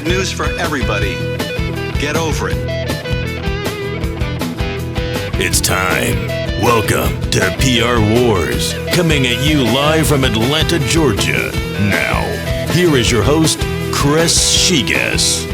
got news for everybody. Get over it. It's time. Welcome to PR Wars, coming at you live from Atlanta, Georgia. Now, here is your host, Chris Shigas.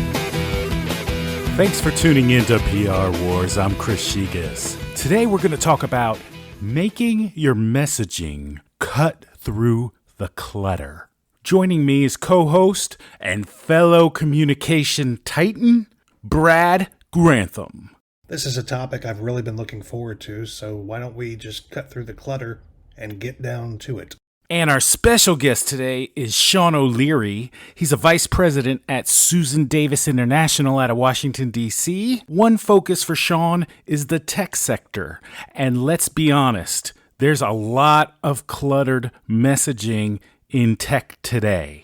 Thanks for tuning in to PR Wars. I'm Chris Shigas. Today we're going to talk about making your messaging cut through the clutter. Joining me is co-host and fellow communication titan, Brad Grantham. This is a topic I've really been looking forward to, so why don't we just cut through the clutter and get down to it. And our special guest today is Sean O'Leary. He's a vice president at Susan Davis International out of Washington, D.C. One focus for Sean is the tech sector. And let's be honest, there's a lot of cluttered messaging in tech today.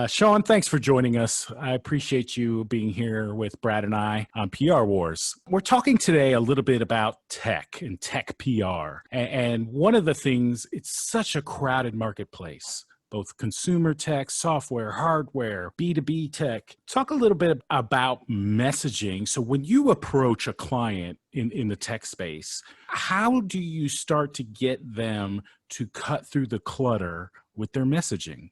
Sean, thanks for joining us. I appreciate you being here with Brad and I on PR Wars. We're talking today a little bit about tech and tech PR. And one of the things, it's such a crowded marketplace, both consumer tech, software, hardware, B2B tech. Talk a little bit about messaging. So when you approach a client in the tech space, how do you start to get them to cut through the clutter with their messaging?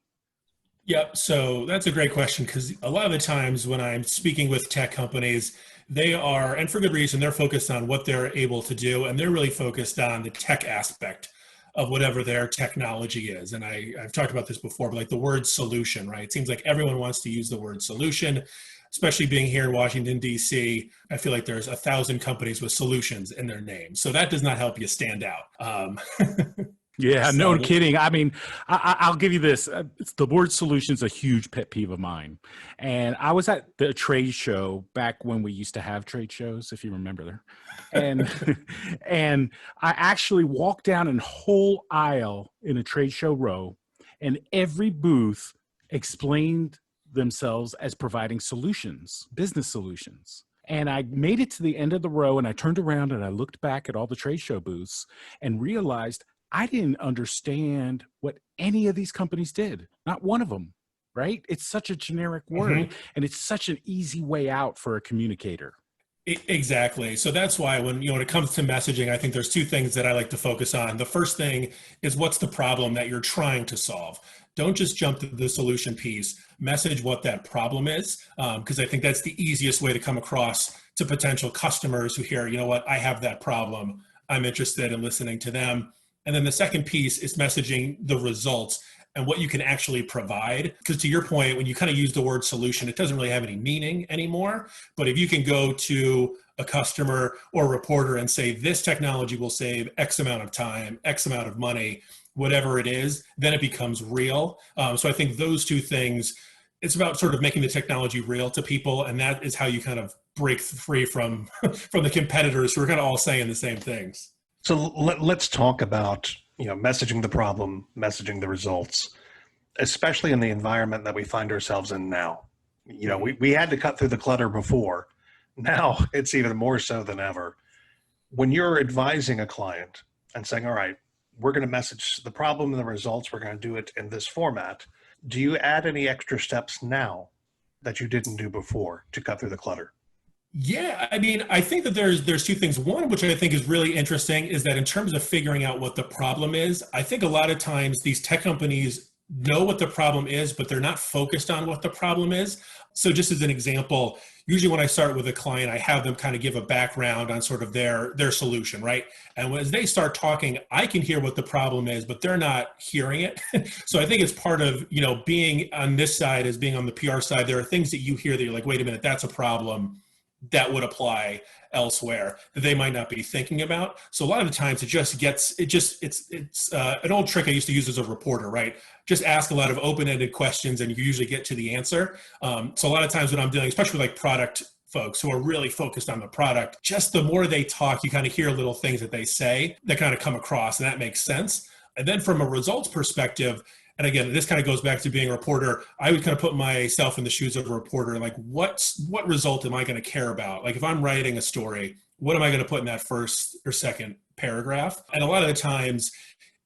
Yep. So that's a great question, because a lot of the times when I'm speaking with tech companies, they are, and for good reason, they're focused on what they're able to do, and they're really focused on the tech aspect of whatever their technology is. And I've talked about this before, but like the word solution, right? It seems like everyone wants to use the word solution, especially being here in Washington, D.C. I feel like there's 1,000 companies with solutions in their name. So that does not help you stand out. Yeah, no kidding. I mean, I'll give you this. The word solution is a huge pet peeve of mine. And I was at the trade show back when we used to have trade shows, if you remember there. And and I actually walked down a whole aisle in a trade show row, and every booth explained themselves as providing solutions, business solutions. And I made it to the end of the row, and I turned around and I looked back at all the trade show booths and realized I didn't understand what any of these companies did. Not one of them, right? It's such a generic word, and it's such an easy way out for a communicator. Exactly. So that's why when it comes to messaging, I think there's two things that I like to focus on. The first thing is, what's the problem that you're trying to solve? Don't just jump to the solution piece. Message what that problem is, because I think that's the easiest way to come across to potential customers who hear, I have that problem. I'm interested in listening to them. And then the second piece is messaging the results and what you can actually provide. Because to your point, when you kind of use the word solution, it doesn't really have any meaning anymore. But if you can go to a customer or a reporter and say, this technology will save X amount of time, X amount of money, whatever it is, then it becomes real. So I think those two things, it's about sort of making the technology real to people. And that is how you kind of break free from the competitors who are kind of all saying the same things. So let's talk about, messaging the problem, messaging the results, especially in the environment that we find ourselves in now. We had to cut through the clutter before. Now it's even more so than ever. When you're advising a client and saying, all right, we're going to message the problem and the results, we're going to do it in this format. Do you add any extra steps now that you didn't do before to cut through the clutter? Yeah, I mean, I think that there's two things. One, which I think is really interesting, is that in terms of figuring out what the problem is, I think a lot of times these tech companies know what the problem is, but they're not focused on what the problem is. So just as an example, usually when I start with a client, I have them kind of give a background on sort of their solution, right? And as they start talking, I can hear what the problem is, but they're not hearing it. So I think it's part of, being on this side as being on the PR side, there are things that you hear that you're like, wait a minute, that's a problem that would apply elsewhere that they might not be thinking about. So a lot of the times it's an old trick I used to use as a reporter, right? Just ask a lot of open-ended questions and you usually get to the answer. So a lot of times when I'm dealing, especially with like product folks who are really focused on the product, just the more they talk, you kind of hear little things that they say that kind of come across, and that makes sense. And then from a results perspective, and again, this kind of goes back to being a reporter, I would kind of put myself in the shoes of a reporter and like, what result am I going to care about? Like if I'm writing a story, what am I going to put in that first or second paragraph? And a lot of the times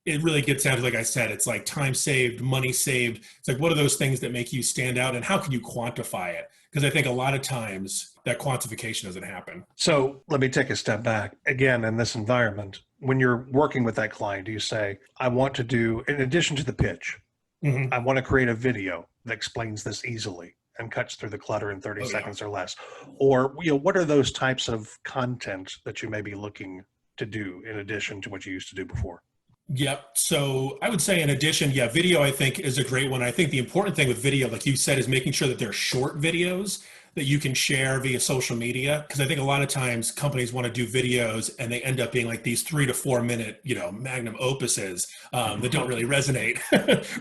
it really gets down to, like I said, it's like time saved, money saved. It's like, what are those things that make you stand out and how can you quantify it? because I think a lot of times that quantification doesn't happen. So let me take a step back. Again, in this environment, when you're working with that client, do you say, I want to do, in addition to the pitch, Mm-hmm. I want to create a video that explains this easily and cuts through the clutter in 30 seconds or less? Or, what are those types of content that you may be looking to do in addition to what you used to do before? Yep. So I would say in addition, video I think is a great one. I think the important thing with video, like you said, is making sure that they're short videos that you can share via social media. Because I think a lot of times companies want to do videos and they end up being like these 3 to 4 minute, magnum opuses that don't really resonate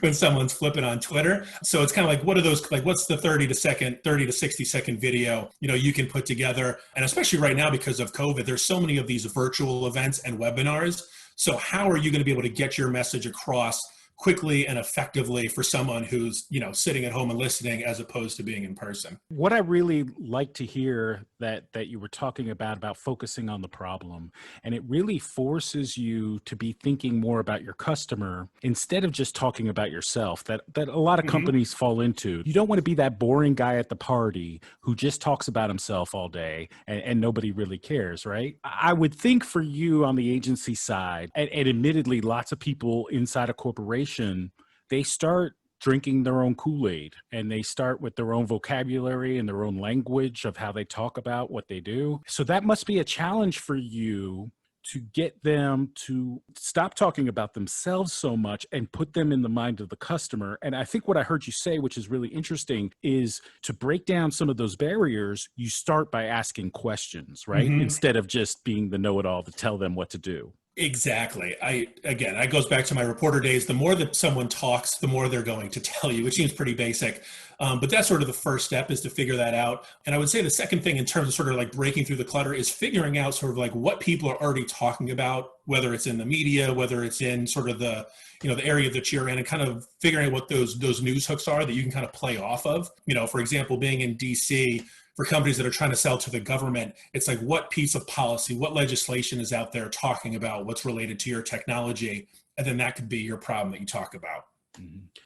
when someone's flipping on Twitter. So it's kind of like, what are those, like, what's the 30 to 60-second video, you can put together. And especially right now, because of COVID, there's so many of these virtual events and webinars. So how are you going to be able to get your message across quickly and effectively for someone who's, sitting at home and listening as opposed to being in person? What I really like to hear that you were talking about focusing on the problem, and it really forces you to be thinking more about your customer instead of just talking about yourself, that a lot of companies fall into. You don't want to be that boring guy at the party who just talks about himself all day and nobody really cares, right? I would think for you on the agency side, and admittedly lots of people inside a corporation, they start drinking their own Kool-Aid, and they start with their own vocabulary and their own language of how they talk about what they do. So that must be a challenge for you to get them to stop talking about themselves so much and put them in the mind of the customer. And I think what I heard you say, which is really interesting, is to break down some of those barriers, you start by asking questions, right? Instead of just being the know-it-all to tell them what to do. Exactly. It goes back to my reporter days. The more that someone talks, the more they're going to tell you, which seems pretty basic. But that's sort of the first step, is to figure that out. And I would say the second thing in terms of sort of like breaking through the clutter is figuring out sort of like what people are already talking about, whether it's in the media, whether it's in sort of the, the area that you're in, and kind of figuring out what those news hooks are that you can kind of play off of. For example, being in DC, for companies that are trying to sell to the government, it's like, what piece of policy, what legislation is out there talking about what's related to your technology? And then that could be your problem that you talk about.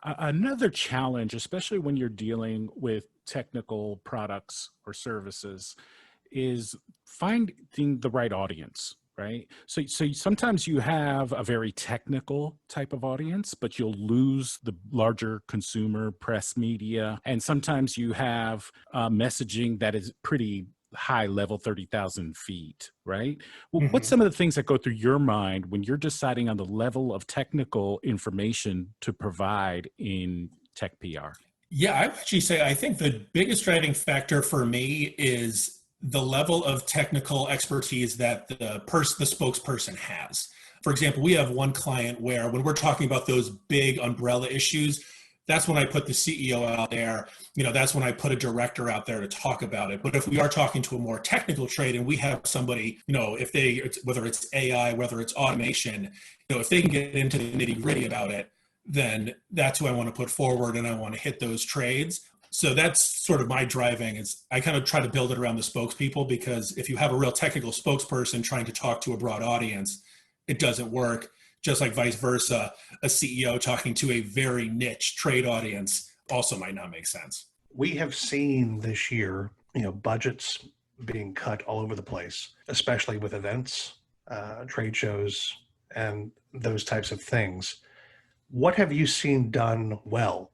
Another challenge, especially when you're dealing with technical products or services, is finding the right audience. Right. So sometimes you have a very technical type of audience, but you'll lose the larger consumer press media. And sometimes you have messaging that is pretty high level, 30,000 feet. Right. Well, what's some of the things that go through your mind when you're deciding on the level of technical information to provide in tech PR? Yeah, I would actually say I think the biggest driving factor for me is the level of technical expertise that the spokesperson has. For example, we have one client where when we're talking about those big umbrella issues, that's when I put the CEO out there. That's when I put a director out there to talk about it. But if we are talking to a more technical trade and we have somebody, whether it's AI, whether it's automation, if they can get into the nitty gritty about it, then that's who I want to put forward, and I want to hit those trades. So that's sort of my driving, is I kind of try to build it around the spokespeople, because if you have a real technical spokesperson trying to talk to a broad audience, it doesn't work. Just like vice versa, a CEO talking to a very niche trade audience also might not make sense. We have seen this year, budgets being cut all over the place, especially with events, trade shows, and those types of things. What have you seen done well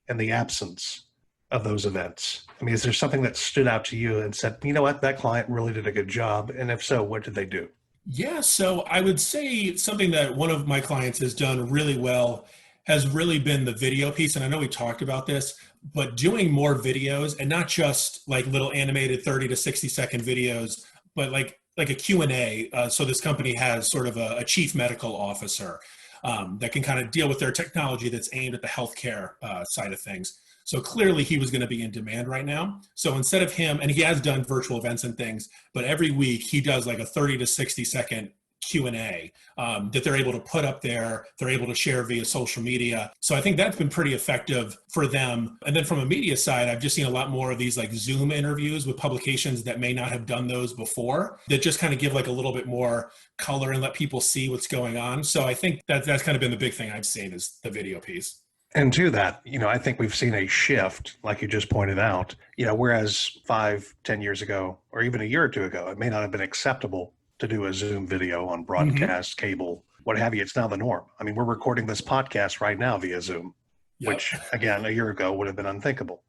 in the absence of those events? I mean, is there something that stood out to you and said, you know what, that client really did a good job? And if so, what did they do? Yeah, so I would say something that one of my clients has done really well has really been the video piece. And I know we talked about this, but doing more videos, and not just like little animated 30 to 60-second videos, but like a Q&A. So this company has sort of a chief medical officer that can kind of deal with their technology that's aimed at the healthcare side of things. So clearly he was going to be in demand right now. So instead of him, and he has done virtual events and things, but every week he does like a 30 to 60-second Q&A that they're able to put up there. They're able to share via social media. So I think that's been pretty effective for them. And then from a media side, I've just seen a lot more of these like Zoom interviews with publications that may not have done those before, that just kind of give like a little bit more color and let people see what's going on. So I think that's kind of been the big thing I've seen, is the video piece. And to that, I think we've seen a shift, like you just pointed out, whereas 5, 10 years ago, or even a year or two ago, it may not have been acceptable to do a Zoom video on broadcast, cable, what have you. It's now the norm. I mean, we're recording this podcast right now via Zoom, which again, a year ago would have been unthinkable.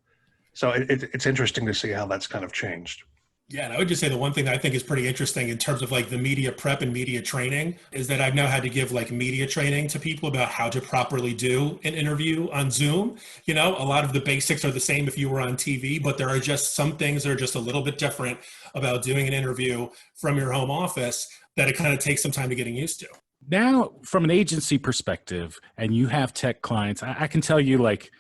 So it's interesting to see how that's kind of changed. Yeah, and I would just say the one thing that I think is pretty interesting in terms of like the media prep and media training is that I've now had to give like media training to people about how to properly do an interview on Zoom. A lot of the basics are the same if you were on TV, but there are just some things that are just a little bit different about doing an interview from your home office that it kind of takes some time to getting used to. Now, from an agency perspective, and you have tech clients, I can tell you like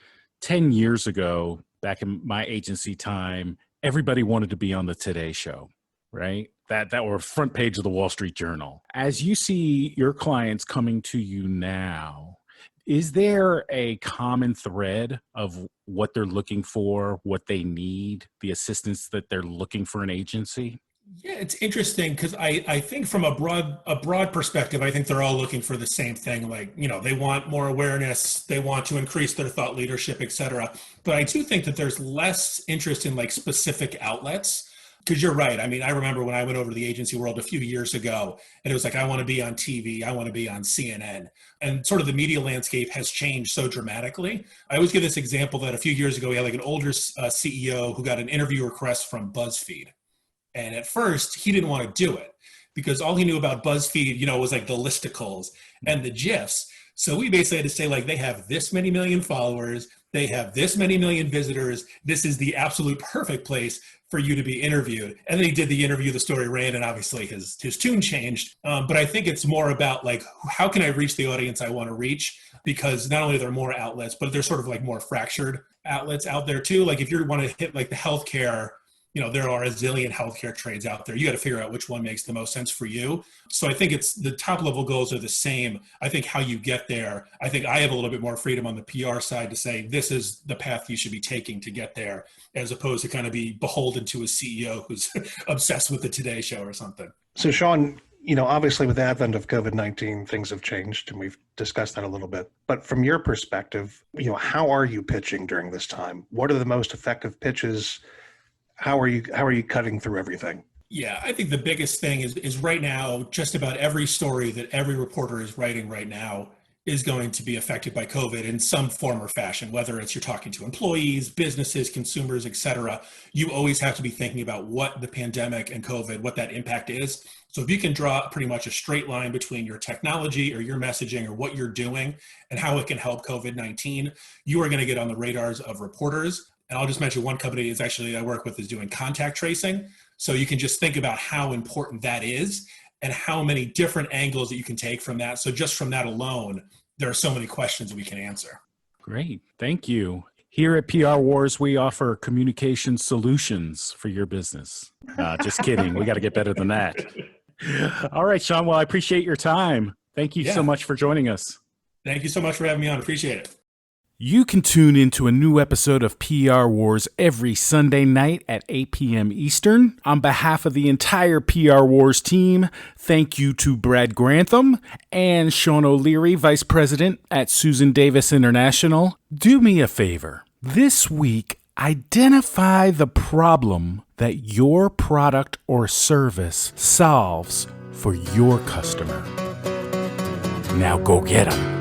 10 years ago, back in my agency time, everybody wanted to be on the Today Show, right? That were front page of the Wall Street Journal. As you see your clients coming to you now, is there a common thread of what they're looking for, what they need, the assistance that they're looking for an agency? Yeah, it's interesting because I think from a broad perspective, I think they're all looking for the same thing. Like, they want more awareness, they want to increase their thought leadership, et cetera. But I do think that there's less interest in like specific outlets. Because you're right. I mean, I remember when I went over to the agency world a few years ago, and it was like, I want to be on TV, I want to be on CNN. And sort of the media landscape has changed so dramatically. I always give this example that a few years ago, we had like an older CEO who got an interview request from BuzzFeed. And at first, he didn't want to do it because all he knew about BuzzFeed, was like the listicles and the GIFs. So we basically had to say, like, they have this many million followers, they have this many million visitors. This is the absolute perfect place for you to be interviewed. And then he did the interview, the story ran, and obviously his tune changed. But I think it's more about like, how can I reach the audience I want to reach? Because not only are there more outlets, but there's sort of like more fractured outlets out there too. Like if you want to hit like the healthcare, there are a zillion healthcare trades out there. You got to figure out which one makes the most sense for you. So I think it's the top level goals are the same. I think how you get there, I think I have a little bit more freedom on the PR side to say, this is the path you should be taking to get there, as opposed to kind of be beholden to a CEO who's obsessed with the Today Show or something. So Sean, obviously with the advent of COVID-19, things have changed and we've discussed that a little bit. But from your perspective, how are you pitching during this time? What are the most effective pitches? How are you cutting through everything? Yeah, I think the biggest thing is right now, just about every story that every reporter is writing right now is going to be affected by COVID in some form or fashion, whether it's you're talking to employees, businesses, consumers, et cetera. You always have to be thinking about what the pandemic and COVID, what that impact is. So if you can draw pretty much a straight line between your technology or your messaging or what you're doing and how it can help COVID-19, you are going to get on the radars of reporters. And I'll just mention one company is actually I work with is doing contact tracing. So you can just think about how important that is and how many different angles that you can take from that. So just from that alone, there are so many questions we can answer. Great. Thank you. Here at PR Wars, we offer communication solutions for your business. Just kidding. We got to get better than that. All right, Sean. Well, I appreciate your time. Thank you so much for joining us. Thank you so much for having me on. Appreciate it. You can tune into a new episode of PR Wars every Sunday night at 8 p.m. Eastern. On behalf of the entire PR Wars team, thank you to Brad Grantham and Sean O'Leary, Vice President at Susan Davis International. Do me a favor. This week, identify the problem that your product or service solves for your customer. Now go get them.